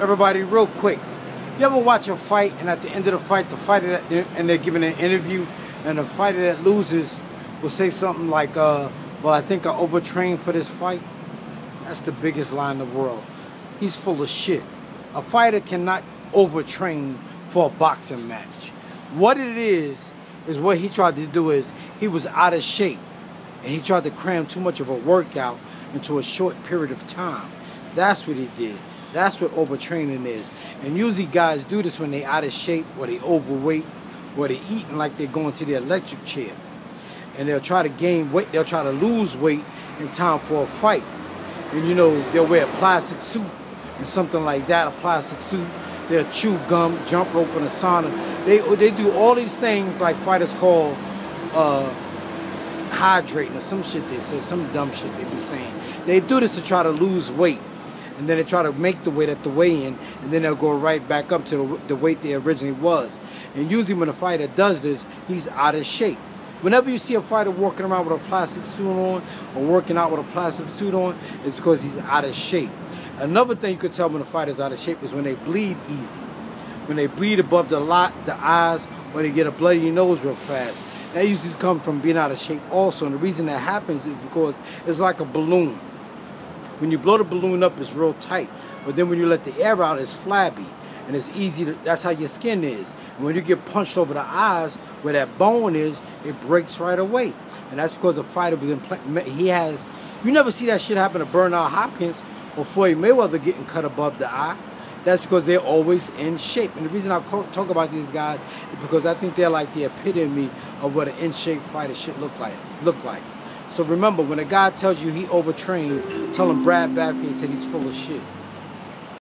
Everybody, real quick. You ever watch a fight and at the end of the fight, and they're giving an interview, and the fighter that loses will say something like, well, I think I overtrained for this fight? That's the biggest lie in the world. He's full of shit. A fighter cannot overtrain for a boxing match. What it is what he tried to do is he was out of shape, and he tried to cram too much of a workout into a short period of time. That's what he did. That's what overtraining is. And usually guys do this when they're out of shape, or they overweight, or they're eating like they're going to the electric chair. And they'll try to gain weight, they'll try to lose weight in time for a fight. And you know, they'll wear a plastic suit and something like that, a plastic suit. They'll chew gum, jump rope in a sauna. They do all these things like fighters call hydrating or some shit they say, some dumb shit they be saying. They do this to try to lose weight. And then they try to make the weight at the weigh-in, and then they'll go right back up to the weight they originally was. And usually when a fighter does this, he's out of shape. Whenever you see a fighter walking around with a plastic suit on, or working out with a plastic suit on, it's because he's out of shape. Another thing you could tell when a fighter's out of shape is when they bleed easy. When they bleed above the eyes, or they get a bloody nose real fast. That usually comes from being out of shape also. And the reason that happens is because it's like a balloon. When you blow the balloon up, it's real tight. But then when you let the air out, it's flabby. And it's easy to, that's how your skin is. And when you get punched over the eyes, where that bone is, it breaks right away. And that's because the fighter was you never see that shit happen to Bernard Hopkins or Floyd Mayweather getting cut above the eye. That's because they're always in shape. And the reason I talk about these guys is because I think they're like the epitome of what an in-shape fighter should look like. So remember, when a guy tells you he overtrained, tell him Brad Bathgate said he's full of shit.